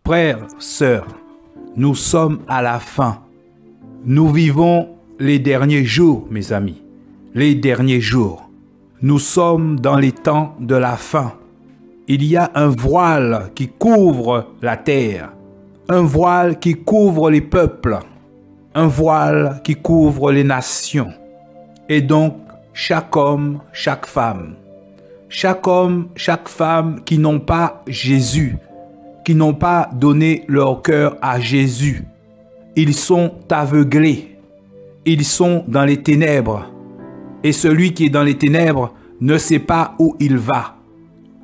Frères, sœurs, nous sommes à la fin. Nous vivons les derniers jours, mes amis. Les derniers jours. Nous sommes dans les temps de la fin. Il y a un voile qui couvre la terre. Un voile qui couvre les peuples. Un voile qui couvre les nations. Et donc, chaque homme, chaque femme. Chaque homme, chaque femme qui n'ont pas Jésus, qui n'ont pas donné leur cœur à Jésus. Ils sont aveuglés. Ils sont dans les ténèbres. Et celui qui est dans les ténèbres ne sait pas où il va.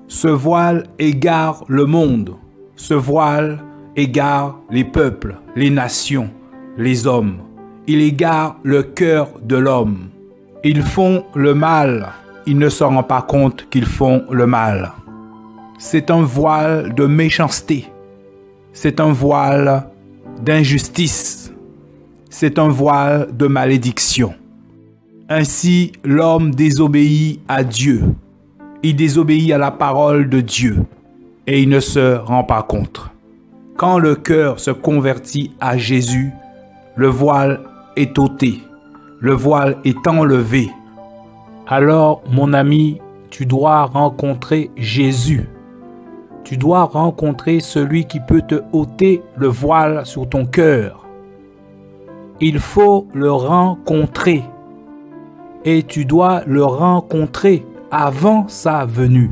Ce voile égare le monde. Ce voile égare les peuples, les nations, les hommes. Il égare le cœur de l'homme. Ils font le mal. Ils ne se rendent pas compte qu'ils font le mal. C'est un voile de méchanceté. C'est un voile d'injustice. C'est un voile de malédiction. Ainsi, l'homme désobéit à Dieu. Il désobéit à la parole de Dieu et il ne se rend pas compte. Quand le cœur se convertit à Jésus, le voile est ôté. Le voile est enlevé. Alors, mon ami, tu dois rencontrer Jésus. Tu dois rencontrer celui qui peut te ôter le voile sur ton cœur. Il faut le rencontrer. Et tu dois le rencontrer avant sa venue.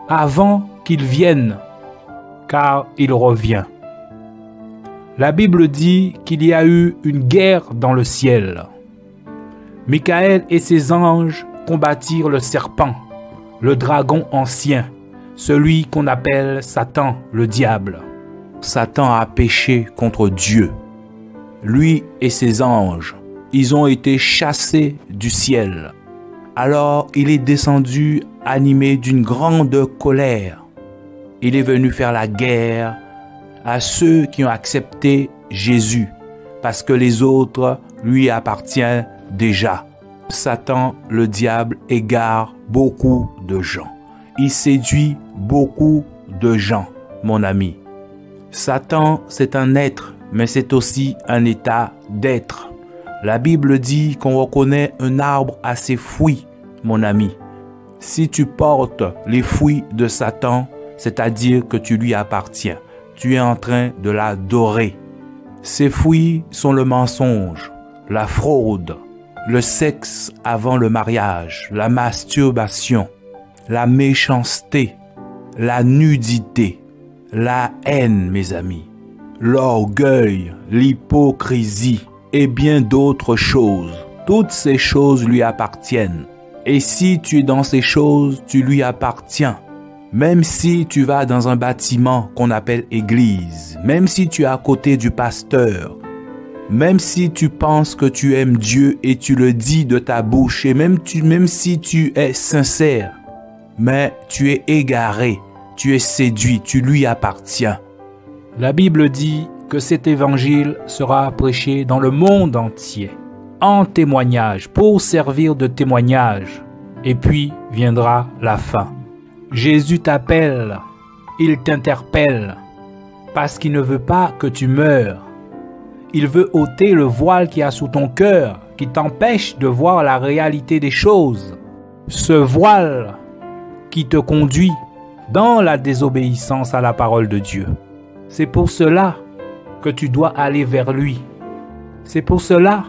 Avant qu'il vienne, car il revient. La Bible dit qu'il y a eu une guerre dans le ciel. Michael et ses anges combattirent le serpent, le dragon ancien, celui qu'on appelle Satan, le diable. Satan a péché contre Dieu. Lui et ses anges, ils ont été chassés du ciel. Alors il est descendu animé d'une grande colère. Il est venu faire la guerre à ceux qui ont accepté Jésus, parce que les autres lui appartiennent déjà. Satan, le diable, égare beaucoup de gens. Il séduit beaucoup de gens, mon ami. Satan, c'est un être, mais c'est aussi un état d'être. La Bible dit qu'on reconnaît un arbre à ses fruits, mon ami. Si tu portes les fruits de Satan, c'est-à-dire que tu lui appartiens, tu es en train de l'adorer. Ces fruits sont le mensonge, la fraude, le sexe avant le mariage, la masturbation, la méchanceté, la nudité, la haine, mes amis, l'orgueil, l'hypocrisie et bien d'autres choses. Toutes ces choses lui appartiennent. Et si tu es dans ces choses, tu lui appartiens. Même si tu vas dans un bâtiment qu'on appelle église, même si tu es à côté du pasteur, même si tu penses que tu aimes Dieu et tu le dis de ta bouche, et même si tu es sincère, mais tu es égaré, tu es séduit, tu lui appartiens. La Bible dit que cet évangile sera prêché dans le monde entier, en témoignage, pour servir de témoignage, et puis viendra la fin. Jésus t'appelle, il t'interpelle, parce qu'il ne veut pas que tu meures. Il veut ôter le voile qu'il y a sous ton cœur, qui t'empêche de voir la réalité des choses. Ce voile qui te conduit dans la désobéissance à la parole de Dieu. C'est pour cela que tu dois aller vers lui. C'est pour cela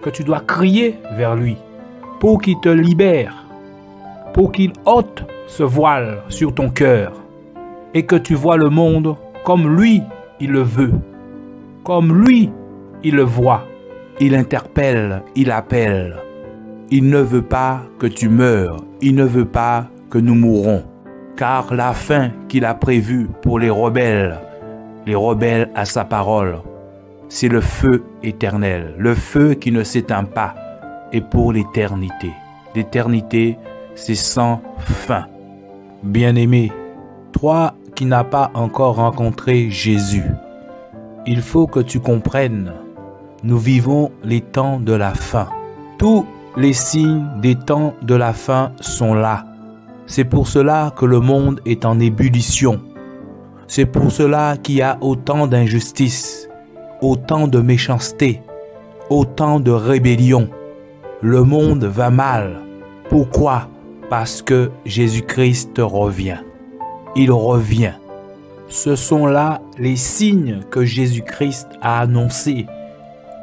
que tu dois crier vers lui, pour qu'il te libère, pour qu'il ôte ce voile sur ton cœur et que tu vois le monde comme lui, il le veut, comme lui, il le voit. Il interpelle, il appelle. Il ne veut pas que tu meurs, il ne veut pas que nous mourons, car la fin qu'il a prévue pour les rebelles à sa parole, c'est le feu éternel, le feu qui ne s'éteint pas, et pour l'éternité. L'éternité, c'est sans fin. Bien-aimé, toi qui n'as pas encore rencontré Jésus, il faut que tu comprennes, nous vivons les temps de la fin. Tous les signes des temps de la fin sont là. C'est pour cela que le monde est en ébullition. C'est pour cela qu'il y a autant d'injustice, autant de méchanceté, autant de rébellion. Le monde va mal. Pourquoi? Parce que Jésus-Christ revient. Il revient. Ce sont là les signes que Jésus-Christ a annoncés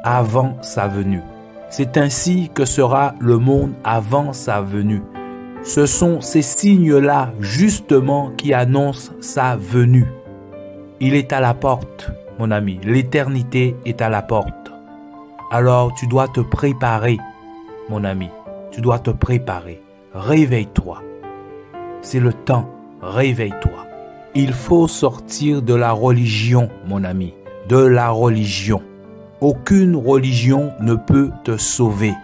avant sa venue. C'est ainsi que sera le monde avant sa venue. Ce sont ces signes-là, justement, qui annoncent sa venue. Il est à la porte, mon ami. L'éternité est à la porte. Alors, tu dois te préparer, mon ami. Tu dois te préparer. Réveille-toi. C'est le temps. Réveille-toi. Il faut sortir de la religion, mon ami. De la religion. Aucune religion ne peut te sauver.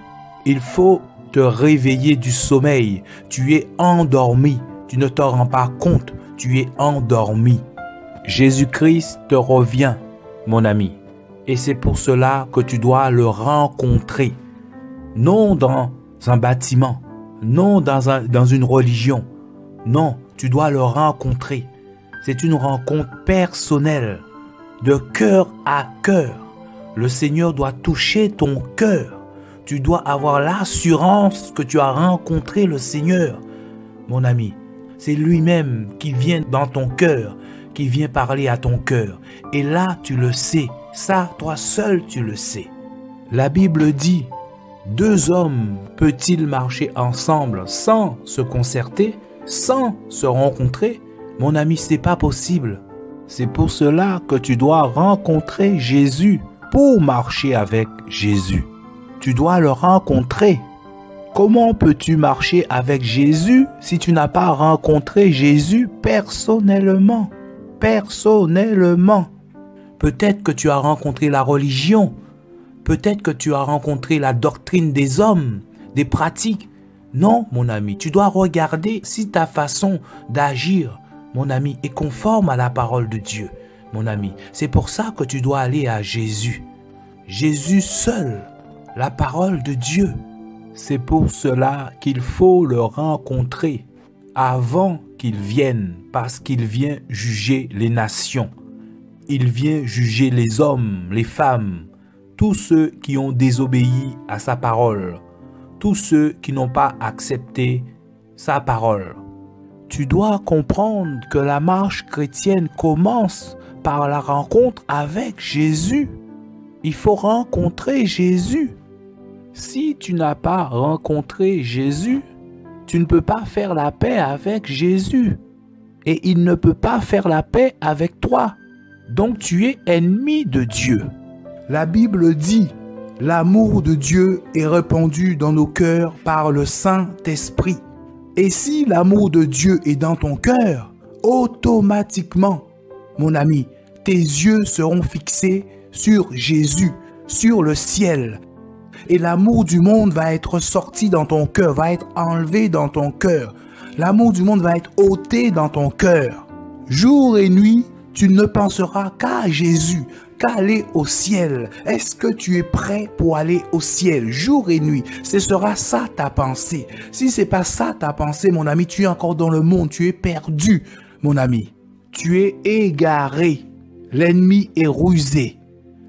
Il faut te réveiller du sommeil. Tu es endormi. Tu ne te rends pas compte. Tu es endormi. Jésus-Christ te revient, mon ami. Et c'est pour cela que tu dois le rencontrer. Non dans un bâtiment. Non dans une religion. Non, tu dois le rencontrer. C'est une rencontre personnelle. De cœur à cœur. Le Seigneur doit toucher ton cœur. Tu dois avoir l'assurance que tu as rencontré le Seigneur. Mon ami, c'est lui-même qui vient dans ton cœur, qui vient parler à ton cœur. Et là, tu le sais. Ça, toi seul, tu le sais. La Bible dit, 2 hommes peut-ils marcher ensemble sans se concerter, sans se rencontrer? Mon ami, c'est pas possible. C'est pour cela que tu dois rencontrer Jésus pour marcher avec Jésus. Tu dois le rencontrer. Comment peux-tu marcher avec Jésus si tu n'as pas rencontré Jésus personnellement? Personnellement. Peut-être que tu as rencontré la religion. Peut-être que tu as rencontré la doctrine des hommes, des pratiques. Non, mon ami, tu dois regarder si ta façon d'agir, mon ami, est conforme à la parole de Dieu. Mon ami, c'est pour ça que tu dois aller à Jésus. Jésus seul, la parole de Dieu. C'est pour cela qu'il faut le rencontrer avant qu'il vienne, parce qu'il vient juger les nations. Il vient juger les hommes, les femmes, tous ceux qui ont désobéi à sa parole, tous ceux qui n'ont pas accepté sa parole. Tu dois comprendre que la marche chrétienne commence par la rencontre avec Jésus. Il faut rencontrer Jésus. Si tu n'as pas rencontré Jésus, tu ne peux pas faire la paix avec Jésus. Et il ne peut pas faire la paix avec toi. Donc tu es ennemi de Dieu. La Bible dit, l'amour de Dieu est répandu dans nos cœurs par le Saint-Esprit. Et si l'amour de Dieu est dans ton cœur, automatiquement, mon ami, tes yeux seront fixés sur Jésus, sur le ciel. Et l'amour du monde va être sorti dans ton cœur, va être enlevé dans ton cœur. L'amour du monde va être ôté dans ton cœur. Jour et nuit, tu ne penseras qu'à Jésus, qu'à aller au ciel. Est-ce que tu es prêt pour aller au ciel jour et nuit? Ce sera ça ta pensée. Si ce n'est pas ça ta pensée, mon ami, tu es encore dans le monde, tu es perdu, mon ami. Tu es égaré. L'ennemi est rusé.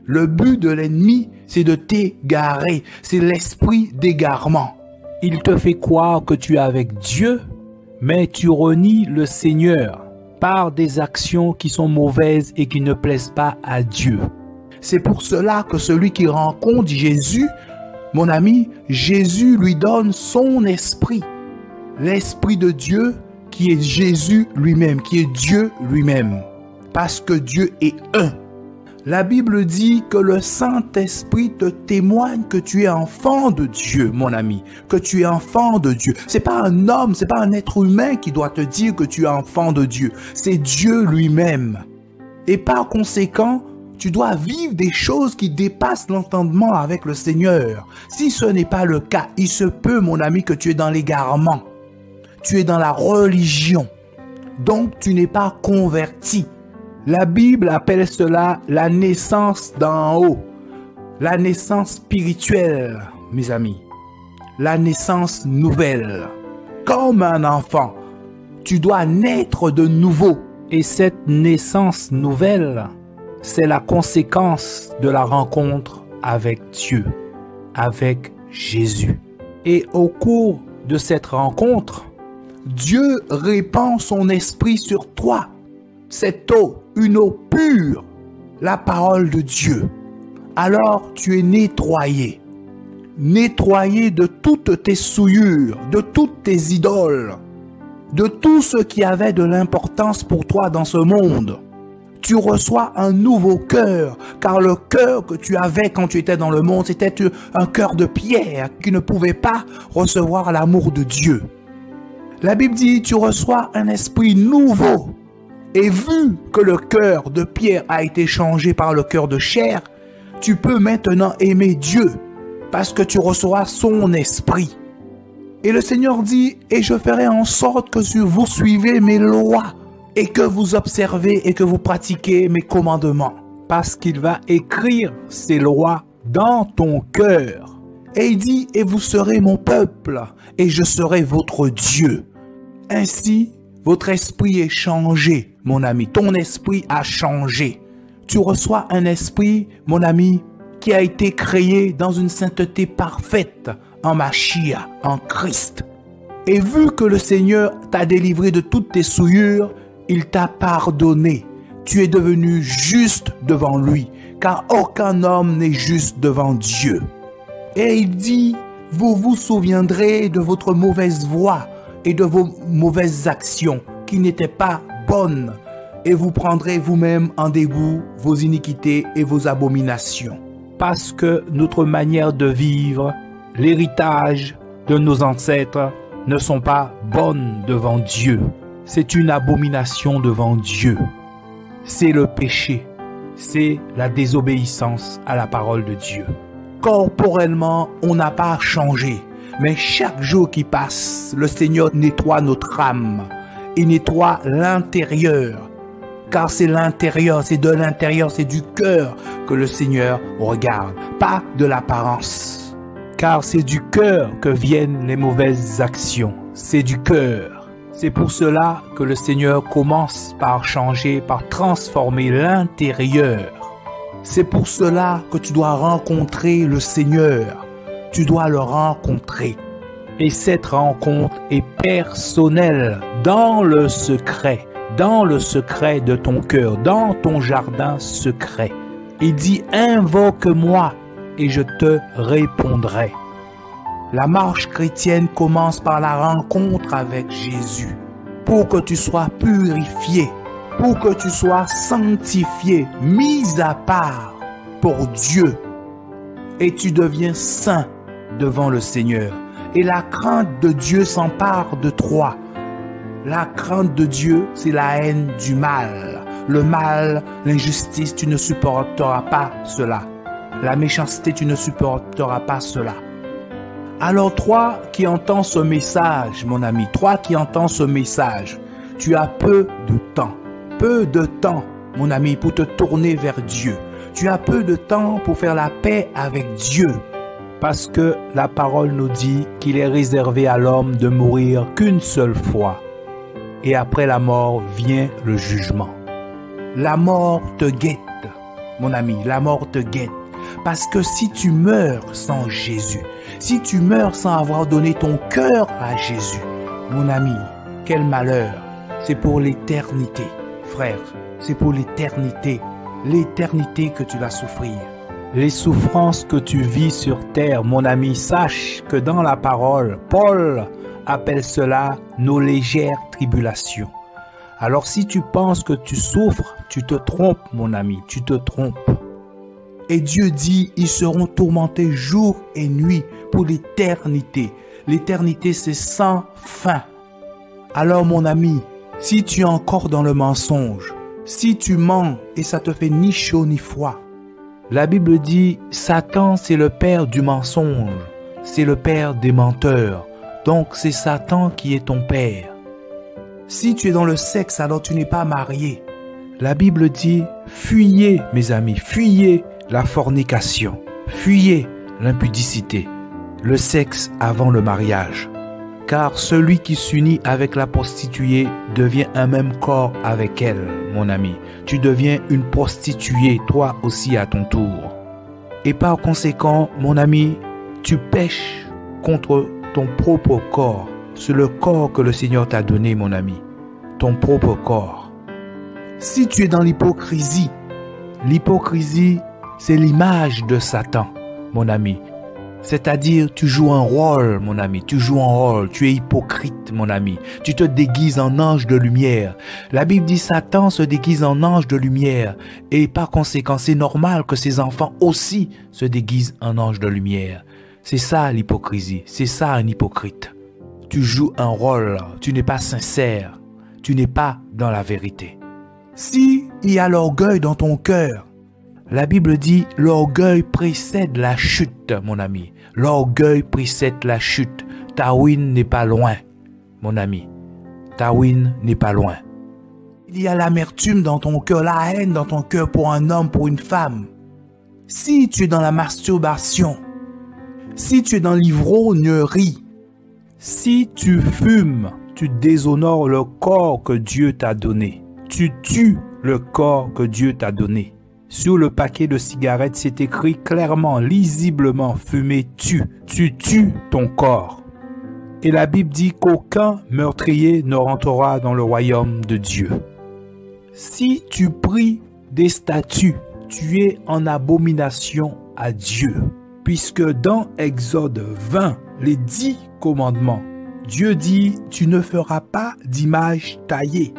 Le but de l'ennemi, c'est de t'égarer. C'est l'esprit d'égarement. Il te fait croire que tu es avec Dieu, mais tu renies le Seigneur par des actions qui sont mauvaises et qui ne plaisent pas à Dieu. C'est pour cela que celui qui rencontre Jésus, mon ami, Jésus lui donne son esprit. L'esprit de Dieu qui est Jésus lui-même, qui est Dieu lui-même. Parce que Dieu est un. La Bible dit que le Saint-Esprit te témoigne que tu es enfant de Dieu, mon ami, que tu es enfant de Dieu. C'est pas un homme, c'est pas un être humain qui doit te dire que tu es enfant de Dieu. C'est Dieu lui-même. Et par conséquent, tu dois vivre des choses qui dépassent l'entendement avec le Seigneur. Si ce n'est pas le cas, il se peut, mon ami, que tu es dans l'égarement. Tu es dans la religion. Donc, tu n'es pas converti. La Bible appelle cela la naissance d'en haut, la naissance spirituelle, mes amis, la naissance nouvelle. Comme un enfant, tu dois naître de nouveau. Et cette naissance nouvelle, c'est la conséquence de la rencontre avec Dieu, avec Jésus. Et au cours de cette rencontre, Dieu répand son esprit sur toi. Cette eau, une eau pure, la parole de Dieu. Alors tu es nettoyé. Nettoyé de toutes tes souillures, de toutes tes idoles, de tout ce qui avait de l'importance pour toi dans ce monde. Tu reçois un nouveau cœur, car le cœur que tu avais quand tu étais dans le monde, c'était un cœur de pierre qui ne pouvait pas recevoir l'amour de Dieu. La Bible dit, tu reçois un esprit nouveau. Et vu que le cœur de pierre a été changé par le cœur de chair, tu peux maintenant aimer Dieu, parce que tu reçois son esprit. Et le Seigneur dit, et je ferai en sorte que vous suivez mes lois, et que vous observez et que vous pratiquez mes commandements. Parce qu'il va écrire ces lois dans ton cœur. Et il dit, et vous serez mon peuple, et je serai votre Dieu. Ainsi, votre esprit est changé, mon ami. Ton esprit a changé. Tu reçois un esprit, mon ami, qui a été créé dans une sainteté parfaite, en Machia, en Christ. Et vu que le Seigneur t'a délivré de toutes tes souillures, il t'a pardonné. Tu es devenu juste devant lui, car aucun homme n'est juste devant Dieu. Et il dit, vous vous souviendrez de votre mauvaise voie et de vos mauvaises actions qui n'étaient pas bonnes, et vous prendrez vous-même en dégoût vos iniquités et vos abominations. Parce que notre manière de vivre, l'héritage de nos ancêtres ne sont pas bonnes devant Dieu. C'est une abomination devant Dieu. C'est le péché. C'est la désobéissance à la parole de Dieu. Corporellement, on n'a pas changé. Mais chaque jour qui passe, le Seigneur nettoie notre âme. Il nettoie l'intérieur. Car c'est l'intérieur, c'est de l'intérieur, c'est du cœur que le Seigneur regarde. Pas de l'apparence. Car c'est du cœur que viennent les mauvaises actions. C'est du cœur. C'est pour cela que le Seigneur commence par changer, par transformer l'intérieur. C'est pour cela que tu dois rencontrer le Seigneur. Tu dois le rencontrer. Et cette rencontre est personnelle, dans le secret de ton cœur, dans ton jardin secret. Il dit, invoque-moi et je te répondrai. La marche chrétienne commence par la rencontre avec Jésus. Pour que tu sois purifié, pour que tu sois sanctifié, mis à part pour Dieu. Et tu deviens saint devant le Seigneur. Et la crainte de Dieu s'empare de toi. La crainte de Dieu, c'est la haine du mal. Le mal, l'injustice, tu ne supporteras pas cela. La méchanceté, tu ne supporteras pas cela. Alors toi qui entends ce message, mon ami, toi qui entends ce message, tu as peu de temps, mon ami, pour te tourner vers Dieu. Tu as peu de temps pour faire la paix avec Dieu. Parce que la parole nous dit qu'il est réservé à l'homme de mourir qu'une seule fois. Et après la mort vient le jugement. La mort te guette, mon ami, la mort te guette. Parce que si tu meurs sans Jésus, si tu meurs sans avoir donné ton cœur à Jésus, mon ami, quel malheur. C'est pour l'éternité, frère, c'est pour l'éternité que tu vas souffrir. Les souffrances que tu vis sur terre, mon ami, sache que dans la parole, Paul appelle cela nos légères tribulations. Alors si tu penses que tu souffres, tu te trompes, mon ami, tu te trompes. Et Dieu dit, ils seront tourmentés jour et nuit pour l'éternité. L'éternité, c'est sans fin. Alors mon ami, si tu es encore dans le mensonge, si tu mens et ça te fait ni chaud ni froid, la Bible dit, Satan c'est le père du mensonge, c'est le père des menteurs. Donc c'est Satan qui est ton père. Si tu es dans le sexe alors tu n'es pas marié, la Bible dit, fuyez mes amis, fuyez la fornication, fuyez l'impudicité, le sexe avant le mariage. Car celui qui s'unit avec la prostituée devient un même corps avec elle, mon ami. Tu deviens une prostituée, toi aussi à ton tour. Et par conséquent, mon ami, tu pèches contre ton propre corps. C'est le corps que le Seigneur t'a donné, mon ami. Ton propre corps. Si tu es dans l'hypocrisie, c'est l'image de Satan, mon ami. C'est-à-dire, tu joues un rôle, mon ami. Tu joues un rôle. Tu es hypocrite, mon ami. Tu te déguises en ange de lumière. La Bible dit Satan se déguise en ange de lumière. Et par conséquent, c'est normal que ses enfants aussi se déguisent en ange de lumière. C'est ça l'hypocrisie. C'est ça un hypocrite. Tu joues un rôle. Tu n'es pas sincère. Tu n'es pas dans la vérité. Si il y a l'orgueil dans ton cœur, la Bible dit l'orgueil précède la chute, mon ami. L'orgueil précède la chute. Ta ruine n'est pas loin, mon ami. Ta ruine n'est pas loin. Il y a l'amertume dans ton cœur, la haine dans ton cœur pour un homme, pour une femme. Si tu es dans la masturbation, si tu es dans l'ivrognerie, si tu fumes, tu déshonores le corps que Dieu t'a donné. Tu tues le corps que Dieu t'a donné. Sur le paquet de cigarettes, c'est écrit clairement, lisiblement, fumer tue. Tu tues ton corps. Et la Bible dit qu'aucun meurtrier ne rentrera dans le royaume de Dieu. Si tu pries des statues, tu es en abomination à Dieu. Puisque dans Exode 20, les 10 commandements, Dieu dit, tu ne feras pas d'image taillée,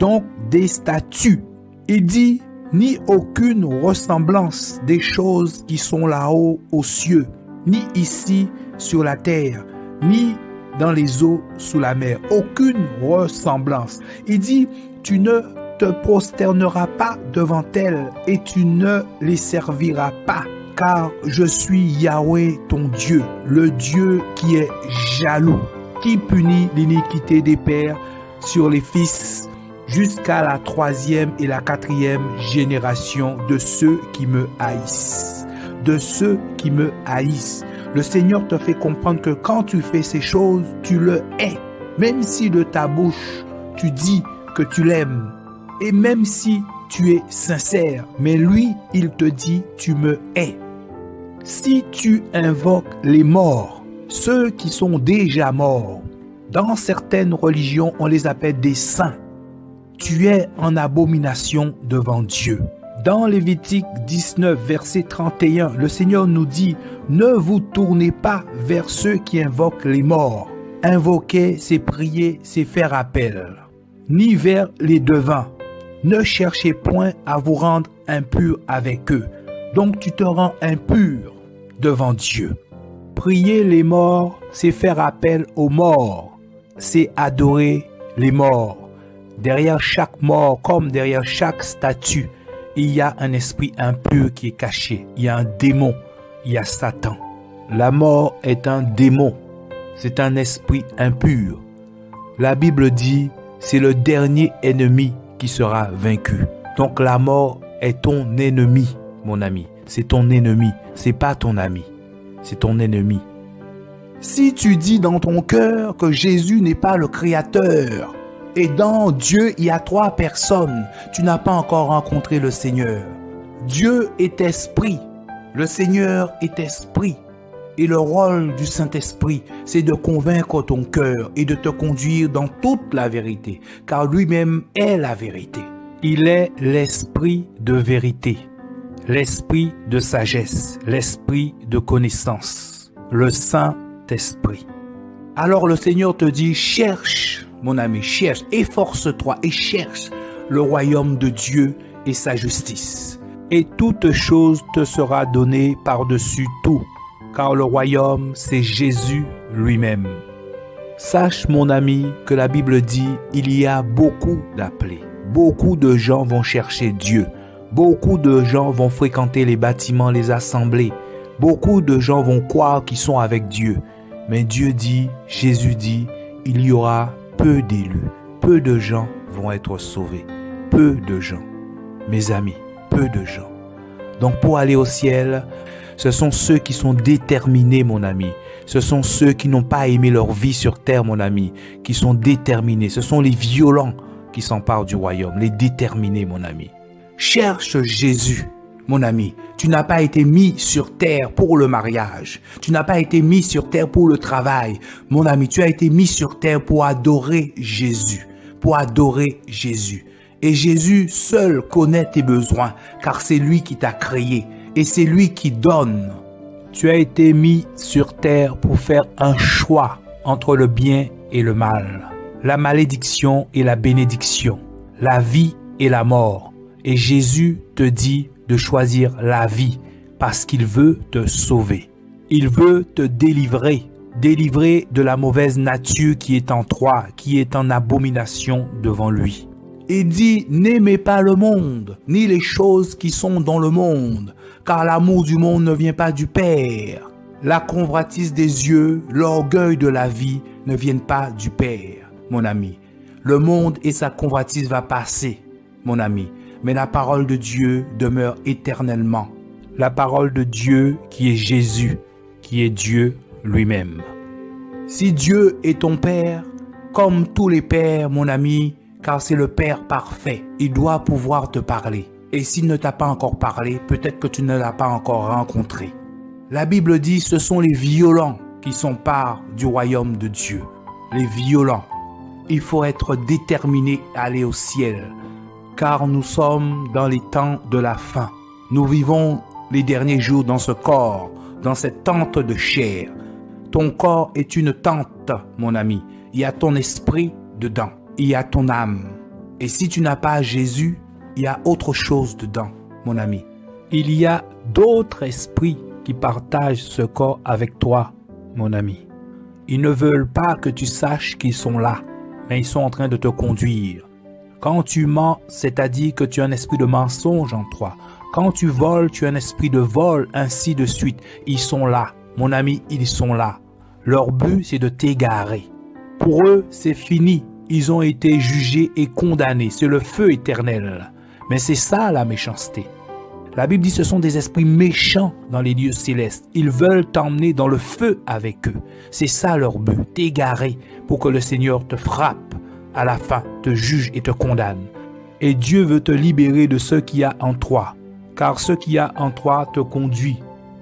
donc des statues. Il dit, ni aucune ressemblance des choses qui sont là-haut aux cieux, ni ici sur la terre, ni dans les eaux sous la mer. Aucune ressemblance. Il dit, tu ne te prosterneras pas devant elles et tu ne les serviras pas, car je suis Yahweh ton Dieu, le Dieu qui est jaloux, qui punit l'iniquité des pères sur les fils, jusqu'à la 3e et la 4e génération de ceux qui me haïssent. De ceux qui me haïssent. Le Seigneur te fait comprendre que quand tu fais ces choses, tu le hais. Même si de ta bouche, tu dis que tu l'aimes. Et même si tu es sincère. Mais lui, il te dit, tu me hais. Si tu invoques les morts, ceux qui sont déjà morts, dans certaines religions, on les appelle des saints. Tu es en abomination devant Dieu. Dans Lévitique 19, verset 31, le Seigneur nous dit, « Ne vous tournez pas vers ceux qui invoquent les morts. Invoquer, c'est prier, c'est faire appel. Ni vers les devins. Ne cherchez point à vous rendre impur avec eux. Donc tu te rends impur devant Dieu. Prier les morts, c'est faire appel aux morts. C'est adorer les morts. Derrière chaque mort, comme derrière chaque statue, il y a un esprit impur qui est caché. Il y a un démon. Il y a Satan. La mort est un démon. C'est un esprit impur. La Bible dit, c'est le dernier ennemi qui sera vaincu. Donc la mort est ton ennemi, mon ami. C'est ton ennemi. C'est pas ton ami. C'est ton ennemi. Si tu dis dans ton cœur que Jésus n'est pas le Créateur, et dans Dieu, il y a 3 personnes. Tu n'as pas encore rencontré le Seigneur. Dieu est esprit. Le Seigneur est esprit. Et le rôle du Saint-Esprit, c'est de convaincre ton cœur et de te conduire dans toute la vérité. Car lui-même est la vérité. Il est l'esprit de vérité. L'esprit de sagesse. L'esprit de connaissance. Le Saint-Esprit. Alors le Seigneur te dit, cherche. Mon ami, cherche, efforce-toi et cherche le royaume de Dieu et sa justice. Et toute chose te sera donnée par-dessus tout, car le royaume, c'est Jésus lui-même. Sache, mon ami, que la Bible dit, il y a beaucoup d'appelés. Beaucoup de gens vont chercher Dieu. Beaucoup de gens vont fréquenter les bâtiments, les assemblées. Beaucoup de gens vont croire qu'ils sont avec Dieu. Mais Dieu dit, Jésus dit, il y aura peu d'élus, peu de gens vont être sauvés, peu de gens, mes amis, peu de gens. Donc pour aller au ciel, Ce sont ceux qui sont déterminés, mon ami. Ce sont ceux qui n'ont pas aimé leur vie sur terre, mon ami, qui sont déterminés. Ce sont les violents qui s'emparent du royaume, les déterminés, mon ami. Cherche Jésus, mon ami. Tu n'as pas été mis sur terre pour le mariage. Tu n'as pas été mis sur terre pour le travail. Mon ami, tu as été mis sur terre pour adorer Jésus. Pour adorer Jésus. Et Jésus seul connaît tes besoins, car c'est lui qui t'a créé. Et c'est lui qui donne. Tu as été mis sur terre pour faire un choix entre le bien et le mal, la malédiction et la bénédiction, la vie et la mort. Et Jésus te dit de choisir la vie parce qu'il veut te sauver. Il veut te délivrer de la mauvaise nature qui est en toi, qui est en abomination devant lui. Il dit, n'aimez pas le monde, ni les choses qui sont dans le monde, car l'amour du monde ne vient pas du Père. La convoitise des yeux, l'orgueil de la vie ne viennent pas du Père, mon ami. Le monde et sa convoitise va passer, mon ami, mais la parole de Dieu demeure éternellement. La parole de Dieu qui est Jésus, qui est Dieu lui-même. Si Dieu est ton Père, comme tous les pères, mon ami, car c'est le Père parfait, il doit pouvoir te parler. Et s'il ne t'a pas encore parlé, peut-être que tu ne l'as pas encore rencontré. La Bible dit, ce sont les violents qui s'emparent du royaume de Dieu. Les violents. Il faut être déterminé à aller au ciel, car nous sommes dans les temps de la fin. Nous vivons les derniers jours dans ce corps, dans cette tente de chair. Ton corps est une tente, mon ami. Il y a ton esprit dedans. Il y a ton âme. Et si tu n'as pas Jésus, il y a autre chose dedans, mon ami. Il y a d'autres esprits qui partagent ce corps avec toi, mon ami. Ils ne veulent pas que tu saches qu'ils sont là, mais ils sont en train de te conduire. Quand tu mens, c'est-à-dire que tu as un esprit de mensonge en toi. Quand tu voles, tu as un esprit de vol, ainsi de suite. Ils sont là, mon ami, ils sont là. Leur but, c'est de t'égarer. Pour eux, c'est fini. Ils ont été jugés et condamnés. C'est le feu éternel. Mais c'est ça la méchanceté. La Bible dit que ce sont des esprits méchants dans les lieux célestes. Ils veulent t'emmener dans le feu avec eux. C'est ça leur but, t'égarer pour que le Seigneur te frappe à la fin, te juge et te condamne. Et Dieu veut te libérer de ce qu'il y a en toi. Car ce qu'il y a en toi te conduit.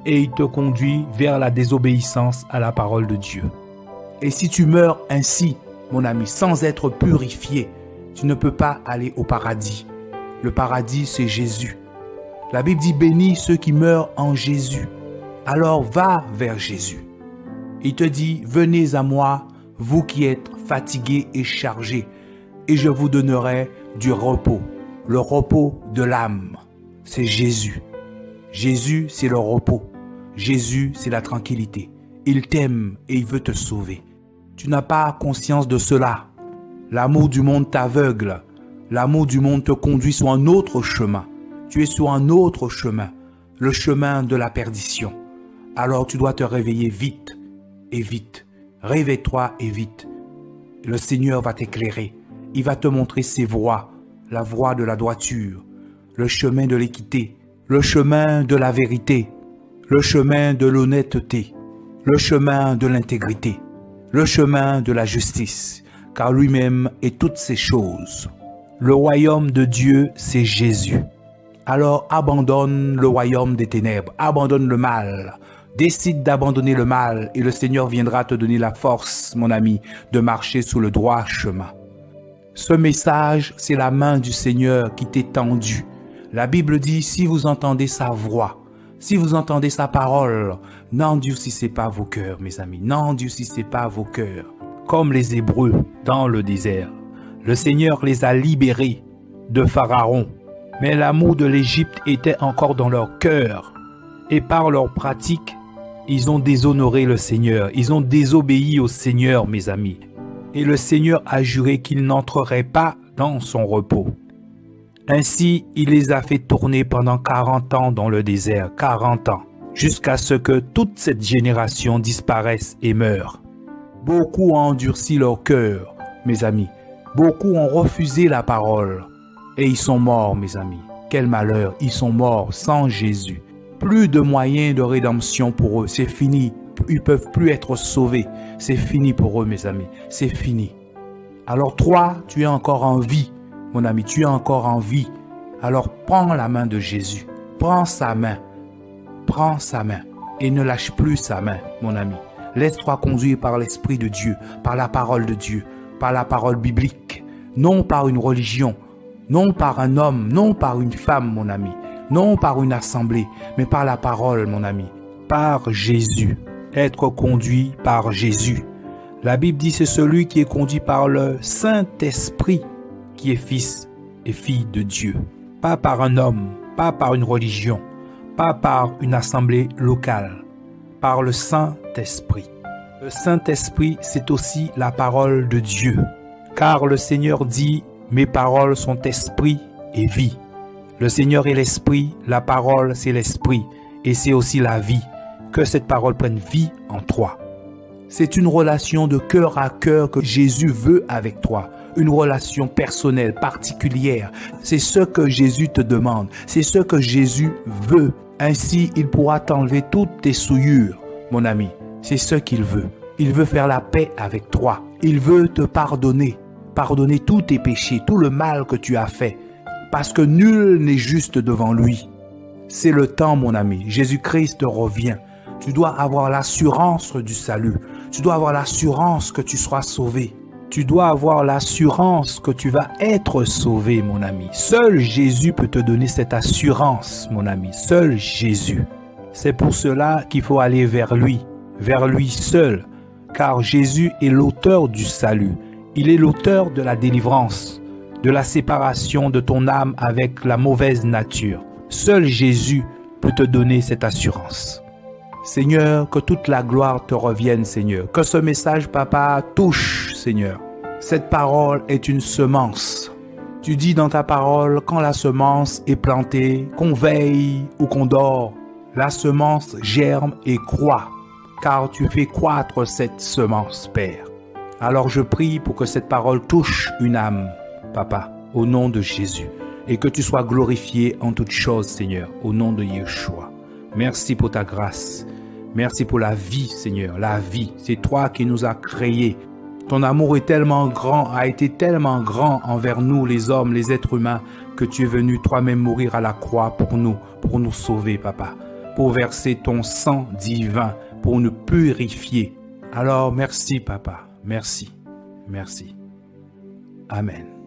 Et il te conduit vers la désobéissance à la parole de Dieu. Et si tu meurs ainsi, mon ami, sans être purifié, tu ne peux pas aller au paradis. Le paradis, c'est Jésus. La Bible dit, bénis ceux qui meurent en Jésus. Alors va vers Jésus. Il te dit, venez à moi, vous qui êtes fatigués et chargés, et je vous donnerai du repos. Le repos de l'âme, c'est Jésus. Jésus, c'est le repos. Jésus, c'est la tranquillité. Il t'aime et il veut te sauver. Tu n'as pas conscience de cela. L'amour du monde t'aveugle. L'amour du monde te conduit sur un autre chemin. Tu es sur un autre chemin, le chemin de la perdition. Alors tu dois te réveiller vite et vite. Réveille-toi et vite. Le Seigneur va t'éclairer. Il va te montrer ses voies, la voie de la droiture, le chemin de l'équité, le chemin de la vérité, le chemin de l'honnêteté, le chemin de l'intégrité, le chemin de la justice, car lui-même est toutes ces choses. Le royaume de Dieu, c'est Jésus. Alors abandonne le royaume des ténèbres, abandonne le mal, décide d'abandonner le mal et le Seigneur viendra te donner la force, mon ami, de marcher sur le droit chemin. Ce message, c'est la main du Seigneur qui t'est tendue. La Bible dit, si vous entendez sa voix, si vous entendez sa parole, n'endurcissez pas vos cœurs, mes amis, n'endurcissez pas vos cœurs. Comme les Hébreux dans le désert, le Seigneur les a libérés de Pharaon, mais l'amour de l'Égypte était encore dans leur cœur. Et par leur pratique, ils ont déshonoré le Seigneur, ils ont désobéi au Seigneur, mes amis. Et le Seigneur a juré qu'ils n'entreraient pas dans son repos. Ainsi, il les a fait tourner pendant 40 ans dans le désert, 40 ans, jusqu'à ce que toute cette génération disparaisse et meure. Beaucoup ont endurci leur cœur, mes amis. Beaucoup ont refusé la parole. Et ils sont morts, mes amis. Quel malheur, ils sont morts sans Jésus. Plus de moyens de rédemption pour eux. C'est fini. Ils ne peuvent plus être sauvés. C'est fini pour eux, mes amis. C'est fini. Alors toi, tu es encore en vie, mon ami. Tu es encore en vie. Alors prends la main de Jésus. Prends sa main. Prends sa main. Et ne lâche plus sa main, mon ami. Laisse-toi conduire par l'Esprit de Dieu, par la parole de Dieu, par la parole biblique. Non par une religion, non par un homme, non par une femme, mon ami. Non par une assemblée, mais par la parole, mon ami. Par Jésus. Être conduit par Jésus. La Bible dit c'est celui qui est conduit par le Saint-Esprit qui est fils et fille de Dieu. Pas par un homme, pas par une religion, pas par une assemblée locale, par le Saint-Esprit. Le Saint-Esprit, c'est aussi la parole de Dieu. Car le Seigneur dit, mes paroles sont esprit et vie. Le Seigneur est l'esprit, la parole c'est l'esprit et c'est aussi la vie. Que cette parole prenne vie en toi. C'est une relation de cœur à cœur que Jésus veut avec toi. Une relation personnelle, particulière. C'est ce que Jésus te demande. C'est ce que Jésus veut. Ainsi, il pourra t'enlever toutes tes souillures, mon ami. C'est ce qu'il veut. Il veut faire la paix avec toi. Il veut te pardonner. Pardonner tous tes péchés, tout le mal que tu as fait. Parce que nul n'est juste devant lui. C'est le temps, mon ami. Jésus-Christ revient. Tu dois avoir l'assurance du salut. Tu dois avoir l'assurance que tu seras sauvé. Tu dois avoir l'assurance que tu vas être sauvé, mon ami. Seul Jésus peut te donner cette assurance, mon ami. Seul Jésus. C'est pour cela qu'il faut aller vers lui seul. Car Jésus est l'auteur du salut. Il est l'auteur de la délivrance, de la séparation de ton âme avec la mauvaise nature. Seul Jésus peut te donner cette assurance. Seigneur, que toute la gloire te revienne, Seigneur. Que ce message, Papa, touche, Seigneur. Cette parole est une semence. Tu dis dans ta parole, quand la semence est plantée, qu'on veille ou qu'on dort, la semence germe et croît, car tu fais croître cette semence, Père. Alors je prie pour que cette parole touche une âme, Papa, au nom de Jésus, et que tu sois glorifié en toutes choses, Seigneur, au nom de Yeshua. Merci pour ta grâce. Merci pour la vie, Seigneur. La vie, c'est toi qui nous as créés. Ton amour est tellement grand, a été tellement grand envers nous, les hommes, les êtres humains, que tu es venu toi-même mourir à la croix pour nous sauver, Papa, pour verser ton sang divin, pour nous purifier. Alors, merci, Papa. Merci. Merci. Amen.